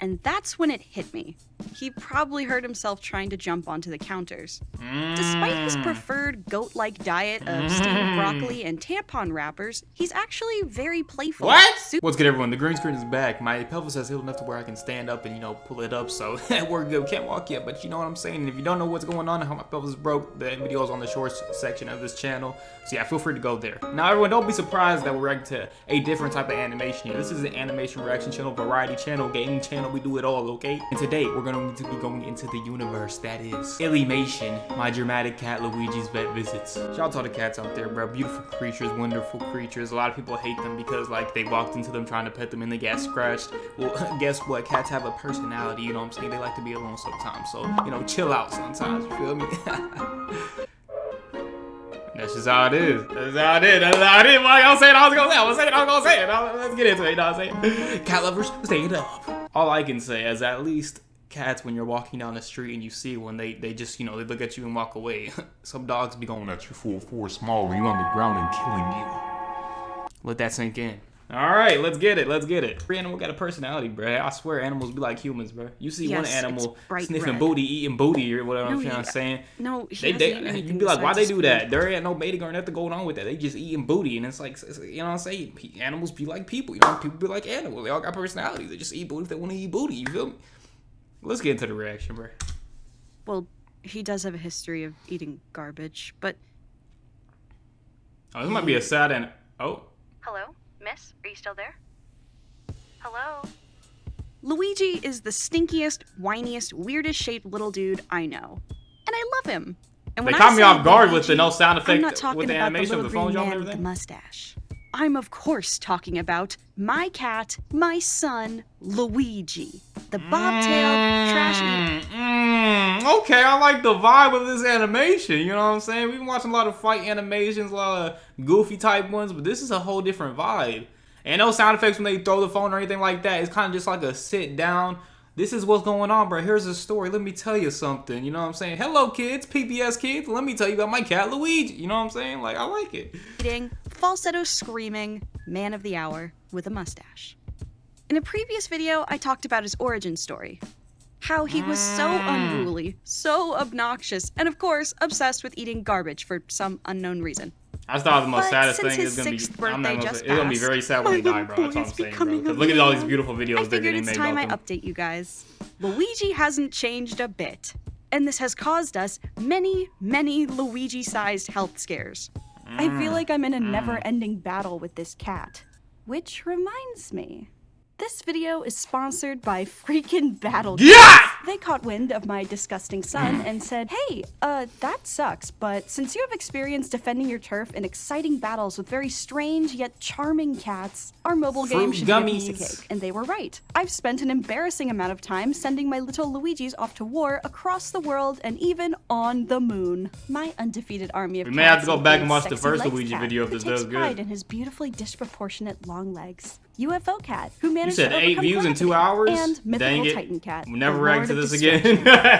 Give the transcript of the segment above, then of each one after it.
And that's when it hit me. He probably hurt himself trying to jump onto the counters. Despite his preferred goat-like diet of steamed broccoli and tampon wrappers, he's actually very playful. What? What's good, everyone? The green screen is back. My pelvis has healed enough to where I can stand up and, you know, pull it up, so we're good. Can't walk yet, but you know what I'm saying. And if you don't know what's going on and how my pelvis broke, the video is on the shorts section of this channel. So yeah, feel free to go there. Now, everyone, don't be surprised that we're reacting to a different type of animation here. This is an animation reaction channel, variety channel, gaming channel. We do it all, okay? And today, we're going to be going into the universe that is Illymation, my dramatic cat Luigi's vet visits. Shout out to all the cats out there, bro. Beautiful creatures, wonderful creatures. A lot of people hate them because, like, they walked into them trying to pet them and they got scratched. Well, guess what? Cats have a personality, you know what I'm saying? They like to be alone sometimes. So, you know, chill out sometimes, you feel me? That's just how it is. That's how it is. That's how it is. Why y'all saying I was gonna say? I was saying I was gonna say it. Let's get into it. You know what I'm saying? Cat lovers, stay it up. All I can say is at least cats, when you're walking down the street and you see one, they just, you know, they look at you and walk away. Some dogs be going at you full force, small, you on the ground and killing you. Let that sink in. All right, let's get it. Let's get it. Every animal got a personality, bruh. I swear animals be like humans, bruh. You see one animal sniffing red booty, eating booty, or whatever I'm saying. No, you be like, why they do that? There ain't no mating or nothing going on with that. They just eating booty, and it's like, you know what I'm saying? Animals be like people, you know? People be like animals. They all got personalities. They just eat booty if they want to eat booty, you feel me? Let's get into the reaction, bruh. Well, he does have a history of eating garbage, but... Oh, this might be a sad end. Oh. Hello? Miss, are you still there? Hello? Luigi is the stinkiest, whiniest, weirdest shaped little dude I know. And I love him. And they caught me off guard with the no sound effect with the animation of the phone job and everything. The mustache. I'm of course talking about my cat, my son, Luigi. The bobtailed, trash-eating. Okay, I like the vibe of this animation, you know what I'm saying? We've been watching a lot of fight animations, a lot of goofy type ones, but this is a whole different vibe. And no sound effects when they throw the phone or anything like that. It's kind of just like a sit down. This is what's going on, bro. Here's a story. Let me tell you something. You know what I'm saying? Hello, kids. PBS kids. Let me tell you about my cat, Luigi. You know what I'm saying? Like, I like it. Falsetto screaming, man of the hour with a mustache. In a previous video, I talked about his origin story. How he was so unruly, so obnoxious, and of course, obsessed with eating garbage for some unknown reason. I thought the most saddest thing is gonna be, it's gonna be very sad when he died, bro. That's what I'm saying, bro. Because look at all these beautiful videos they're getting made about them. It's time I update you guys. Luigi hasn't changed a bit. And this has caused us many, many Luigi-sized health scares. I feel like I'm in a never-ending battle with this cat. Which reminds me, this video is sponsored by freaking Battle Cats. Yeah! They caught wind of my disgusting son and said, hey, that sucks, but since you have experience defending your turf in exciting battles with very strange yet charming cats, our mobile game should be a piece of cake. And they were right. I've spent an embarrassing amount of time sending my little Luigis off to war across the world and even on the moon. My undefeated army of cats. We may have to go back and watch the first Luigi video if this does good. Pride in his beautifully disproportionate long legs. UFO cat, who managed to overcome 8 views in 2 hours? And mythical Titan cat. We'll never react to this again.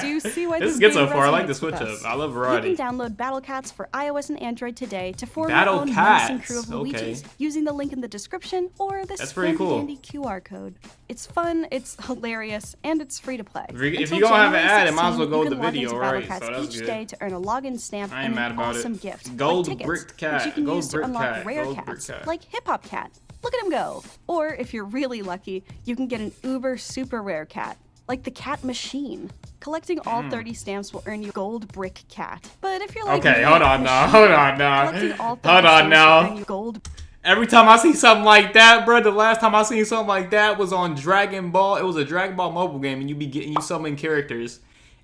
Do you see why this is good so far? I like the switch up. I love variety. You can download Battle Cats for iOS and Android today to form your own menacing crew of Luigis using the link in the description or this handy QR code. It's fun, it's hilarious, and it's free to play. If you don't have an ad, it might as well go with the video, right? So that's each good. day to earn a login stamp and an awesome gift. Gold brick cat. Which you can use to unlock rare cats, like Hip Hop Cat. Look at him go. Or if you're really lucky, you can get an uber super rare cat, like the Cat Machine. Collecting all 30 stamps will earn you Gold Brick Cat. But if you're like, okay, hold on now. Every time I see something like that, bro, the last time I seen something like that was on Dragon Ball. It was a Dragon Ball mobile game, and you summon characters.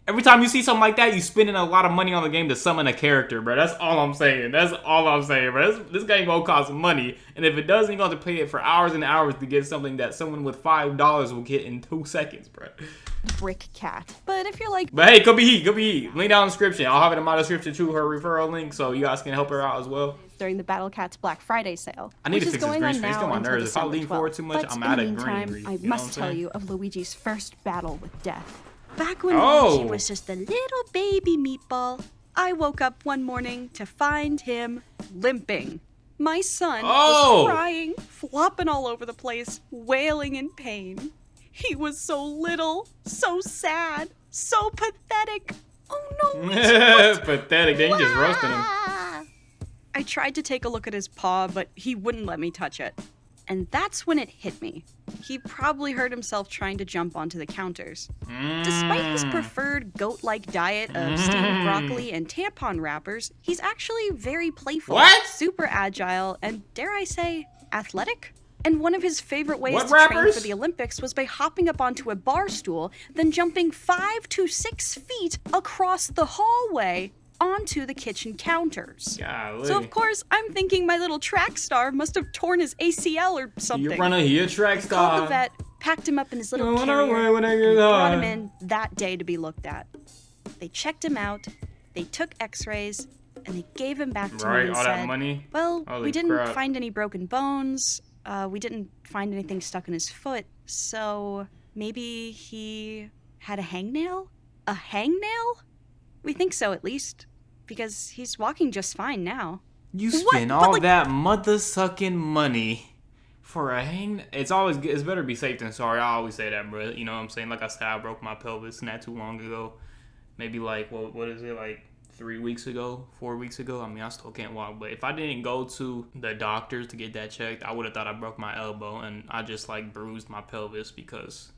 Every time you see something like that, you spending a lot of money on the game to summon a character, bro. That's all I'm saying. That's all I'm saying, bro. This game gonna cost money, and if it doesn't, you're gonna have to pay it for hours and hours to get something that someone with $5 will get in 2 seconds, bro. Brick cat. But if you're like, but hey, could be he. Link down in the description. I'll have it in my description too, her referral link, so you guys can help her out as well. During the Battle Cats Black Friday sale. I need to fix this green screen. It's on my nerves. If I lean forward too much, I'm out of green. I must tell you of Luigi's first battle with death. Back when Luigi was just a little baby meatball, I woke up one morning to find him limping. My son was crying, flopping all over the place, wailing in pain. He was so little, so sad, so pathetic. Oh no, pathetic. Then you just roasted him. I tried to take a look at his paw, but he wouldn't let me touch it. And that's when it hit me. He probably hurt himself trying to jump onto the counters. Despite his preferred goat-like diet of steamed broccoli and tampon wrappers, he's actually very playful, super agile, and dare I say, athletic? And one of his favorite ways to train for the Olympics was by hopping up onto a bar stool, then jumping 5 to 6 feet across the hallway onto the kitchen counters. Golly. So of course, I'm thinking my little track star must have torn his ACL or something. You're running here, track star. Called the vet, packed him up in his little carrier, and brought him in that day to be looked at. They checked him out, they took x-rays, and they gave him back to me and all said, that money? well, Holy we didn't crap. find any broken bones, we didn't find anything stuck in his foot, so maybe he had a hangnail? A hangnail? We think so, at least. Because he's walking just fine now. You spend all that mother-sucking money for a hang... It's better to be safe than sorry. I always say that, bro. You know what I'm saying? Like I said, I broke my pelvis not too long ago. Maybe like, what is it, like 3 weeks ago, 4 weeks ago? I mean, I still can't walk. But if I didn't go to the doctors to get that checked, I would have thought I broke my elbow. And I just like bruised my pelvis because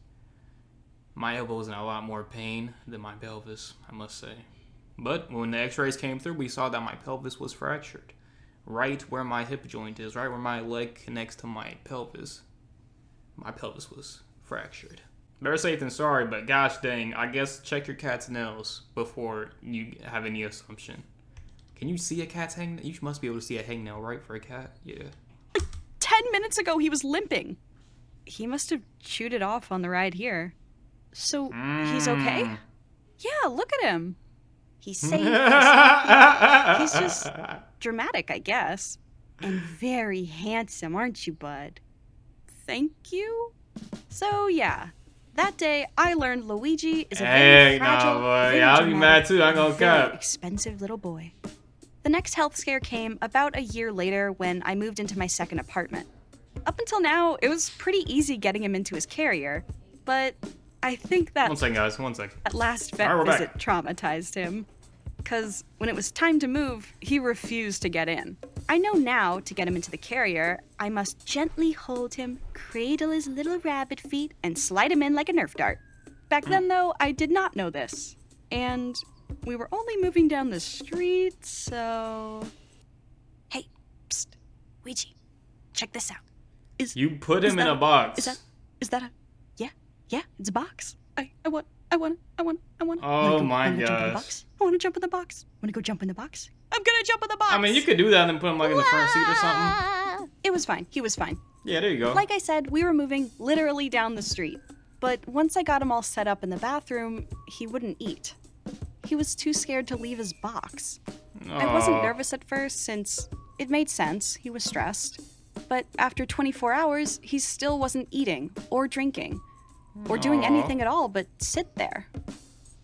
my elbow was in a lot more pain than my pelvis, I must say. But when the x-rays came through, we saw that my pelvis was fractured. Right where my hip joint is, right where my leg connects to my pelvis. My pelvis was fractured. Better safe than sorry, but gosh dang, I guess check your cat's nails before you have any assumption. Can you see a cat's hangnail? You must be able to see a hangnail, right, for a cat? Yeah. 10 minutes ago, he was limping. He must have chewed it off on the ride here. So, he's okay? Yeah, look at him. He's safe. He's just dramatic, I guess. And very handsome, aren't you, bud? Thank you? So, yeah. That day, I learned Luigi is a very fragile, very I'll be mad too. I'm gonna very cut. expensive little boy. The next health scare came about a year later when I moved into my second apartment. Up until now, it was pretty easy getting him into his carrier, but I think that 1 second, guys. 1 second. that last vet All right, we're visit back. traumatized him. Because when it was time to move, he refused to get in. I know now, to get him into the carrier, I must gently hold him, cradle his little rabbit feet, and slide him in like a Nerf dart. Back then, though, I did not know this. And we were only moving down the street, so... Hey, psst, Luigi, check this out. You put him in a box. Is that a... Yeah, it's a box. I want. Oh my gosh. I want to jump in the box. Want to go jump in the box? I'm gonna jump in the box. I mean, you could do that and put him like in the front seat or something. It was fine. He was fine. Yeah, there you go. Like I said, we were moving literally down the street. But once I got him all set up in the bathroom, he wouldn't eat. He was too scared to leave his box. I wasn't nervous at first since it made sense. He was stressed. But after 24 hours, he still wasn't eating or drinking or doing anything at all but sit there.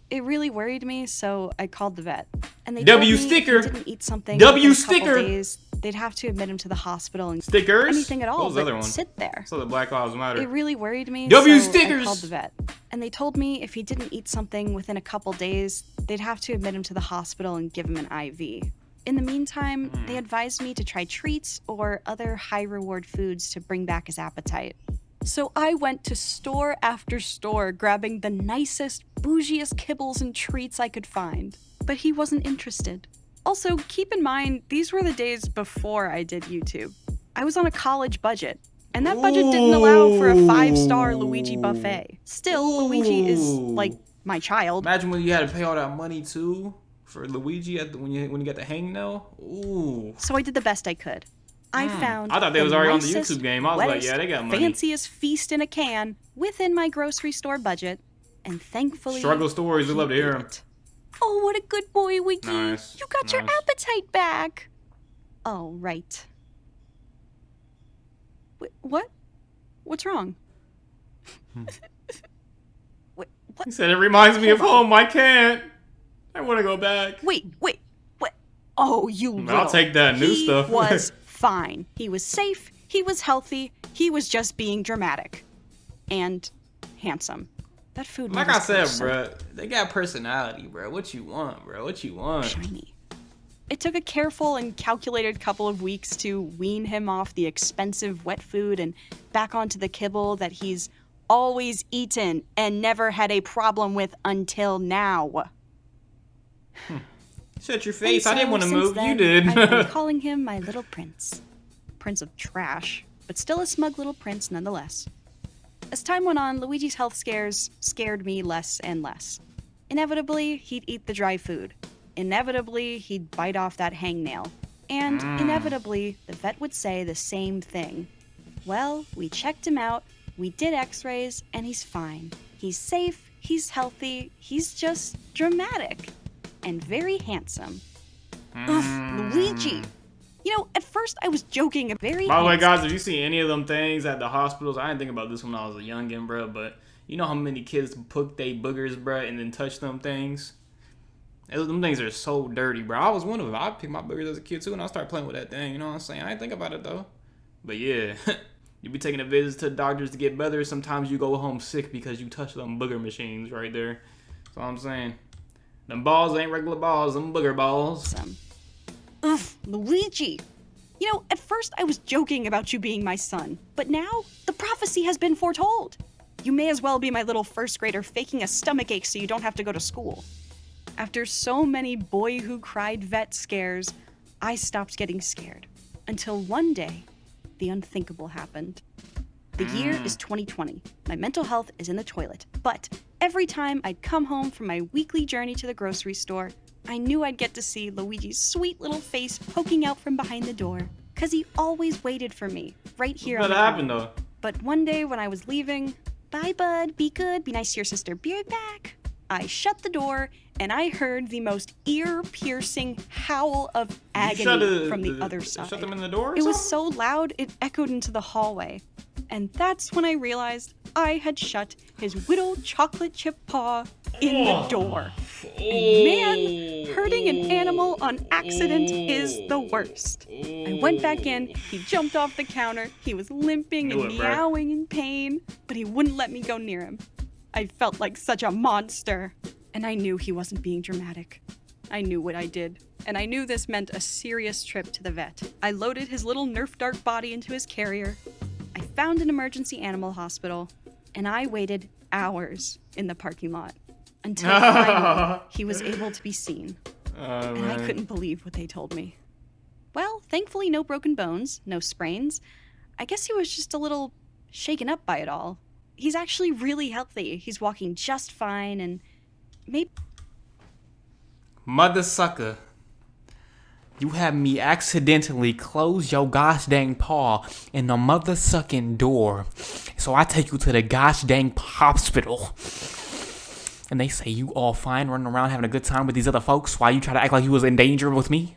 It really worried me, so I called the vet. And they told me if he didn't eat something in a couple days, they'd have to admit him to the hospital and anything at all but sit there. So the Black Lives Matter. It really worried me, so I called the vet. And they told me if he didn't eat something within a couple days, they'd have to admit him to the hospital and give him an IV. In the meantime, they advised me to try treats or other high-reward foods to bring back his appetite. So I went to store after store grabbing the nicest, bougiest kibbles and treats I could find. But he wasn't interested. Also, keep in mind, these were the days before I did YouTube. I was on a college budget, and that budget didn't allow for a 5-star Luigi buffet. Still, Luigi is, like, my child. Imagine when you had to pay all that money, too, for Luigi when you got the hangnail. Ooh. So I did the best I could. I found I thought they was already on the YouTube game. I was like, yeah, they got money. Fanciest feast in a can within my grocery store budget, and thankfully, struggle stories. We love to hear them. Oh, what a good boy, Wiki! Nice. You got your appetite back. Oh, right. What? What's wrong? What? He said it reminds me of home. I can't. I want to go back. Wait. Oh, you little. I'll take that new stuff. He was fine. He was safe. He was healthy. He was just being dramatic. And handsome. That food like I said, bro, they got personality, bro. What you want, bro? What you want? Shiny. It took a careful and calculated couple of weeks to wean him off the expensive wet food and back onto the kibble that he's always eaten and never had a problem with until now. Shut your face. And I didn't want to since move. then, You did. I've been calling him my little prince. Prince of trash, but still a smug little prince nonetheless. As time went on, Luigi's health scares scared me less and less. Inevitably, he'd eat the dry food. Inevitably, he'd bite off that hangnail. And inevitably, the vet would say the same thing. Well, we checked him out, we did x-rays, and he's fine. He's safe, he's healthy, he's just dramatic. And very handsome. Ugh, Luigi! You know, at first I was joking. Very By the way, guys, if you see any of them things at the hospitals, I didn't think about this when I was a youngin', bro, but you know how many kids poke they boogers, bro, and then touch them things? Them things are so dirty, bro. I was one of them. I picked my boogers as a kid, too, and I started playing with that thing, you know what I'm saying? I didn't think about it, though. But yeah, you be taking a visit to the doctors to get better. Sometimes you go home sick because you touch them booger machines right there. That's all I'm saying. Them balls ain't regular balls, them booger balls. Ugh, Luigi! You know, at first I was joking about you being my son, but now the prophecy has been foretold. You may as well be my little first grader faking a stomachache so you don't have to go to school. After so many boy who cried vet scares, I stopped getting scared. Until one day, the unthinkable happened. The year is 2020. My mental health is in the toilet. But every time I'd come home from my weekly journey to the grocery store, I knew I'd get to see Luigi's sweet little face poking out from behind the door. 'Cause he always waited for me, right here on the What happened, though? But one day when I was leaving, bye bud, be good, be nice to your sister, be right back. I shut the door and I heard the most ear-piercing howl of agony from the other side. Shut them in the door or It was something? so loud it echoed into the hallway. And that's when I realized I had shut his little chocolate chip paw in the door. And man, hurting an animal on accident is the worst. I went back in, he jumped off the counter, he was limping and meowing in pain, but he wouldn't let me go near him. I felt like such a monster. And I knew he wasn't being dramatic. I knew what I did. And I knew this meant a serious trip to the vet. I loaded his little Nerf dart body into his carrier. I found an emergency animal hospital. And I waited hours in the parking lot. Until finally he was able to be seen. And I couldn't believe what they told me. Well, thankfully no broken bones, no sprains. I guess he was just a little shaken up by it all. He's actually really healthy. He's walking just fine and maybe... Mother sucker. You had me accidentally close your gosh dang paw in the mother sucking door. So I take you to the gosh dang hospital. And they say you all fine running around having a good time with these other folks while you try to act like you was in danger with me?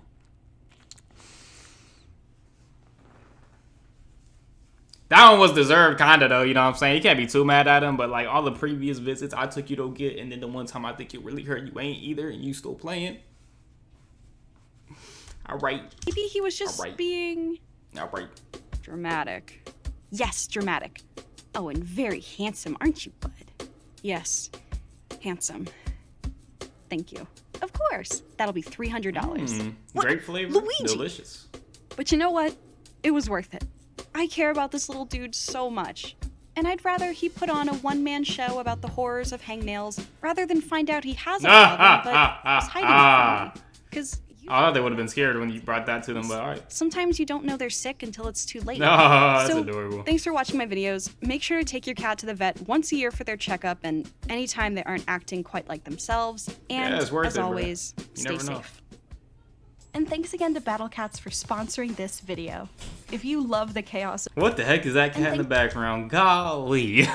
That one was deserved, kinda, though, you know what I'm saying? You can't be too mad at him, but, like, all the previous visits I took you to get, and then the one time I think it really hurt, you ain't either, and you still playing. Alright. Maybe he was just being... Alright. Dramatic. Yes, dramatic. Oh, and very handsome, aren't you, bud? Yes, handsome. Thank you. Of course. That'll be $300. Great flavor. Luigi! Delicious. But you know what? It was worth it. I care about this little dude so much. And I'd rather he put on a one-man show about the horrors of hangnails rather than find out he has a problem, but is hiding it from me. Because I thought they would have been scared when you brought that to them, but alright. sometimes you don't know they're sick until it's too late. Oh, that's So, adorable. Thanks for watching my videos. Make sure to take your cat to the vet once a year for their checkup and anytime they aren't acting quite like themselves. And Yeah, it's worth as it, bro. always, You stay never know. safe. And thanks again to Battle Cats for sponsoring this video. If you love the chaos... What the heck is that cat in the background? Golly.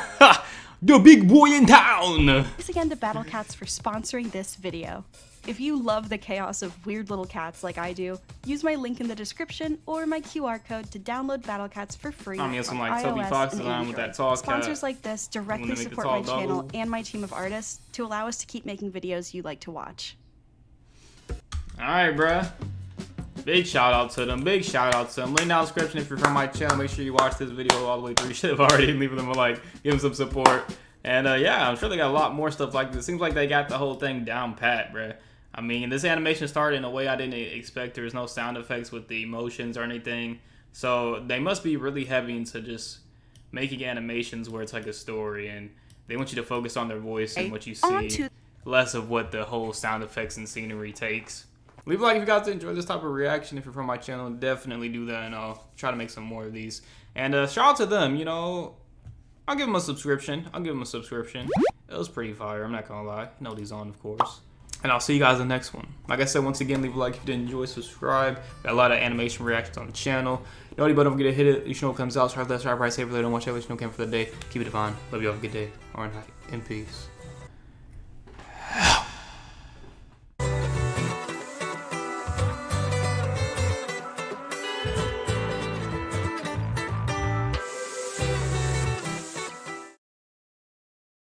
The big boy in town. Thanks again to Battle Cats for sponsoring this video. If you love the chaos of weird little cats like I do, use my link in the description or my QR code to download Battle Cats for free I mean, some on like Toby iOS Fox and design with Android. that tall cat. Sponsors like this directly Wanna make the support tall my channel doggo? and my team of artists to allow us to keep making videos you like to watch. Alright, bruh. Big shout out to them. Big shout out to them. Link down in the description if you're from my channel. Make sure you watch this video all the way through. You should have already leave them a like. Give them some support. And yeah, I'm sure they got a lot more stuff like this. Seems like they got the whole thing down pat, bruh. I mean, this animation started in a way I didn't expect. There was no sound effects with the emotions or anything. So they must be really heavy into just making animations where it's like a story, and they want you to focus on their voice and what you see, less of what the whole sound effects and scenery takes. Leave a like if you guys enjoy this type of reaction. If you're from my channel, definitely do that, and I'll try to make some more of these. And shout out to them, you know, I'll give them a subscription. It was pretty fire, I'm not gonna lie. You know these on, of course. And I'll see you guys in the next one. Like I said, once again, leave a like if you did enjoy, subscribe. Got a lot of animation reactions on the channel. Nobody but don't forget to hit it. You should know what comes out. Start left, start right, save it, don't watch everything. No camera for the day. Keep it divine. Love you. Have a good day or a night. In peace.